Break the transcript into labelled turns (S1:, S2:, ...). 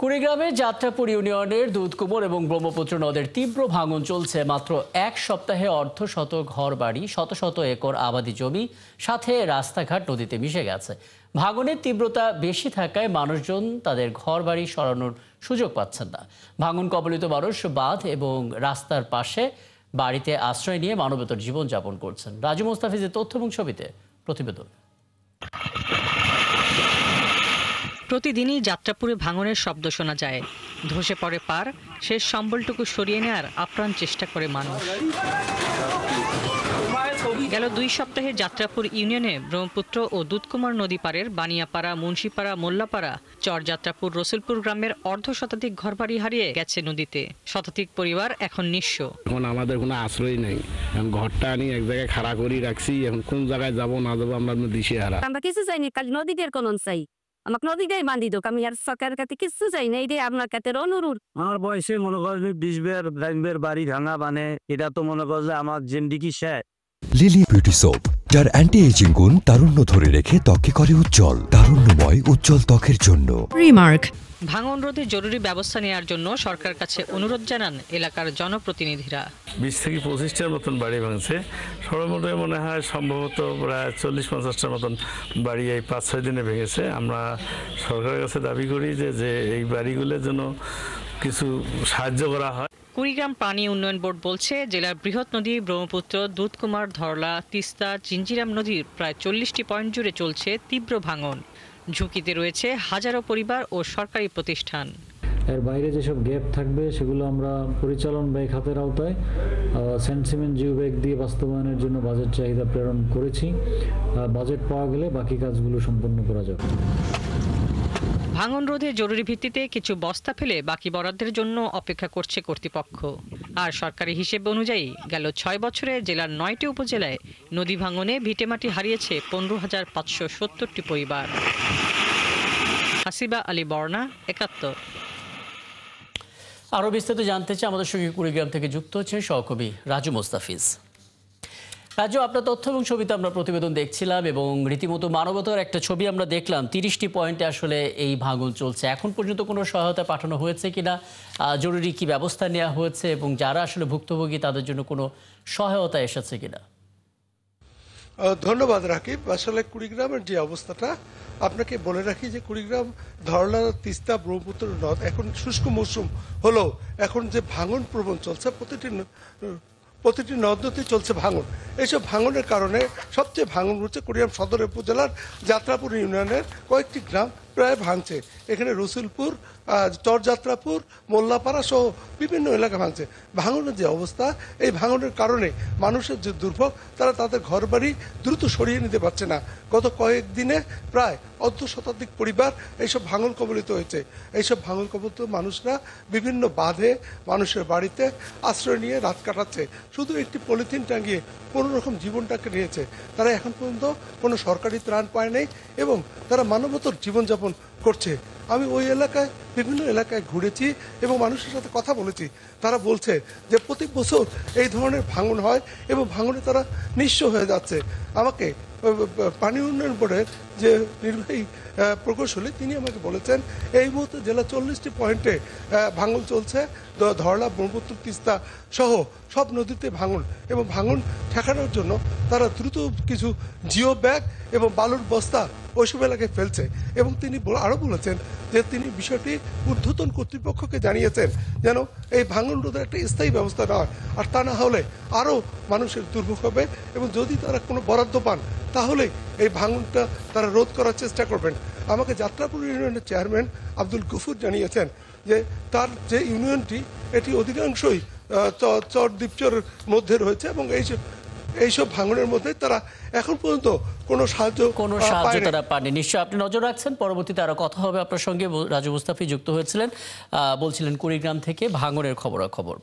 S1: কুড়িগ্রামের যাত্রাপুর ইউনিয়নের দুধকুমোর এবং ব্রহ্মপুত্র নদের তীব্র ভাঙন চলছে। মাত্র এক সপ্তাহে অর্ধশত ঘরবাড়ি, শত শত একর আবাদি জমি, সাথে রাস্তাঘাট নদীতে মিশে গেছে। ভাঙনের তীব্রতা বেশি থাকায় মানুষজন তাদের ঘরবাড়ি সরানোর সুযোগ পাচ্ছেন না। ভাঙন কবলিত মানুষ বাঁধ এবং রাস্তার পাশে বাড়িতে আশ্রয় নিয়ে মানবেতর জীবনযাপন করছেন। রাজু মোস্তাফিজের তথ্য এবং ছবিতে প্রতিবেদন।
S2: প্রতিদিনই যাত্রাপুরে ভাঙনের শব্দ শোনা যায়। ধসে পড়ে পার, শেষ সম্বলটুকু সরিয়ে নেওয়ার আপ্রাণ চেষ্টা করে মানুষ। গেল 2 সপ্তাহে যাত্রাপুর ইউনিয়নে ব্রহ্মপুত্র ও দুধকুমার নদী পারের বানিয়াপাড়া, মুন্সিপাড়া, মোল্লাপাড়া, চর যাত্রাপুর, রসুলপুর গ্রামের অর্ধশতাধিক ঘরবাড়ি হারিয়ে গেছে নদীতে। শতাধিক পরিবার এখন নিঃস্ব।
S3: এখন আমাদের কোনো আশ্রয় নেই। ঘরটা আনি এক জায়গায় খাড়া করে রাখছি। এখন কোন জায়গায় যাবো না যাবো আমরা দিশেহারা।
S4: আমরা কিছু চাইনি, কাল নদীদের কোন চাই, আমাকে নদীটাই বান্ধি দোক। আমি আর সরকারের কাছে কিছু চাই না, এই আপনার কাছে অনুরোধ।
S5: আমার বয়সে মনে করেন 20 বের বাড়ি ভাঙা, মানে এটা তো মনে করেন যে আমার জিন্দিগি শেষ।
S6: লিলি বিউটি সোপ, যার অ্যান্টি এজিং গুণ তারুণ্য ধরে রেখে ত্বকে করে উজ্জ্বল। তারুণ্যময় উজ্জ্বল ত্বকের জন্য
S2: রিমার্ক। ভাঙন রোধে জরুরি ব্যবস্থা নেওয়ার জন্য সরকারের কাছে অনুরোধ জানান এলাকার জনপ্রতিনিধিরা।
S7: 20 থেকে 25টার মতন বাড়ি ভাঙছে। সর্বমোট মনে হয় সম্ভবত প্রায় 40-50টার মতন বাড়ি এই 5-6 দিনে ভেঙেছে। আমরা সরকারের কাছে দাবি করি যে এই বাড়িগুলোর জন্য কিছু সাহায্য করা হয়।
S2: কুড়িগ্রাম পানি উন্নয়ন বোর্ড বলছে, জেলার বৃহৎ নদী ব্রহ্মপুত্র, দুধকুমার, ধরলা, তিস্তা, চিঞ্জিরাম নদীর প্রায় 40টি পয়েন্ট জুড়ে চলছে তীব্র ভাঙন। ঝুঁকিতে রয়েছে হাজারো পরিবার ও সরকারি প্রতিষ্ঠান।
S8: এর বাইরে যেসব গ্যাপ থাকবে সেগুলো আমরা পরিচালন ব্যয় খাতের আওতায় সেন্ট সিমেন্ট জিও ব্যাগ দিয়ে বাস্তবায়নের জন্য বাজেট চাহিদা প্রেরণ করেছি। বাজেট পাওয়া গেলে বাকি কাজগুলো সম্পন্ন করা যাবে।
S2: ভাঙন রোধে জরুরি ভিত্তিতে কিছু বস্তা ফেলে বাকি বরাদ্দের জন্য অপেক্ষা করছে কর্তৃপক্ষ। আর সরকারি হিসেব অনুযায়ী গেল 6 বছরে জেলার 9টি উপজেলায় নদী ভাঙনে ভিটেমাটি হারিয়েছে 15,570টি পরিবার। হাসিবা আলী বর্ণা, 71।
S1: আরও বিস্তারিত জানতে চাই আমাদের সঙ্গে কুড়িগ্রাম থেকে যুক্ত হচ্ছেন সহকর্মী রাজু মোস্তাফিজ। রাজু, আপনার তথ্য এবং ছবিতে আমরা প্রতিবেদন দেখছিলাম এবং রীতিমতো মানবতার একটা ছবি আমরা দেখলাম। 30টি পয়েন্টে আসলে এই ভাঙন চলছে। এখন পর্যন্ত কোনো সহায়তা পাঠানো হয়েছে কিনা, জরুরি কি ব্যবস্থা নেওয়া হয়েছে এবং যারা আসলে ভুক্তভোগী তাদের জন্য কোনো সহায়তা এসেছে কিনা?
S9: ধন্যবাদ রাকিব। আসলে কুড়িগ্রামের যে অবস্থাটা আপনাকে বলে রাখি যে কুড়িগ্রাম, ধরলা, তিস্তা, ব্রহ্মপুত্র নদ এখন শুষ্ক মৌসুম হলো এখন যে ভাঙন প্রবণ চলছে, প্রতিটি নদ নদী চলছে ভাঙন। এইসব ভাঙনের কারণে সবচেয়ে ভাঙন হচ্ছে কুড়িগ্রাম সদর উপজেলার যাত্রাপুর ইউনিয়নের কয়েকটি গ্রাম প্রায় ভাঙছে। এখানে রসুলপুর, চরযাত্রাপুর, মোল্লাপাড়া সহ বিভিন্ন এলাকা ভাঙছে। ভাঙনের যে অবস্থা, এই ভাঙনের কারণে মানুষের যে দুর্ভোগ, তারা তাদের ঘরবাড়ি দ্রুত সরিয়ে নিতে পারছে না। গত কয়েকদিনে প্রায় অর্ধশতাধিক পরিবার এইসব ভাঙন কবলিত হয়েছে। এইসব ভাঙন কবলিত মানুষরা বিভিন্ন বাঁধে মানুষের বাড়িতে আশ্রয় নিয়ে রাত কাটাচ্ছে। শুধু একটি পলিথিন টাঙিয়ে কোনো রকম জীবনটাকে নিয়েছে। তারা এখন পর্যন্ত কোনো সরকারি ত্রাণ পায় নাই এবং তারা মানবতার জীবনযাপন করছে। আমি ওই এলাকায় বিভিন্ন এলাকায় ঘুরেছি এবং মানুষের সাথে কথা বলেছি। তারা বলছে যে প্রতি বছর এই ধরনের ভাঙন হয় এবং ভাঙনে তারা নিঃস্ব হয়ে যাচ্ছে। আমাকে পানি উন্নয়ন বোর্ডের যে নির্বাহী প্রকৌশলী তিনি আমাকে বলেছেন এই মুহূর্তে জেলা 40টি পয়েন্টে ভাঙন চলছে। ধরলা, ব্রহ্মপুত্র, তিস্তা সহ সব নদীতে ভাঙন এবং ভাঙন ঠেকানোর জন্য তারা দ্রুত কিছু জিও ব্যাগ এবং বালুর বস্তা ওইসব এলাকায় ফেলছে। এবং তিনি আরও বলেছেন যে তিনি বিষয়টি ঊর্ধ্বতন কর্তৃপক্ষকে জানিয়েছেন যেন এই ভাঙন রোধের একটা স্থায়ী ব্যবস্থা নেওয়া হয়। আর তা না হলে আরও মানুষের দুর্ভোগ হবে এবং যদি তারা কোনো বরাদ্দ পান তাহলে এই ভাঙনটা তারা রোধ করার চেষ্টা করবেন। আমাকে যাত্রাপুর ইউনিয়নের চেয়ারম্যান আব্দুল গফুর জানিয়েছেন যে তার যে ইউনিয়নটি এটি অধিকাংশই চর দ্বীপচরের মধ্যে রয়েছে এবং এইসব ভাঙনের মধ্যে তারা এখন পর্যন্ত কোনো সাহায্য
S1: তারা পায়নি। নিশ্চয়ই আপনি নজর রাখছেন, পরবর্তীতে আরো কথা হবে আপনার সঙ্গে। রাজু মুস্তাফি যুক্ত হয়েছিলেন, বলছিলেন কুড়িগ্রাম থেকে ভাঙনের খবরাখবর।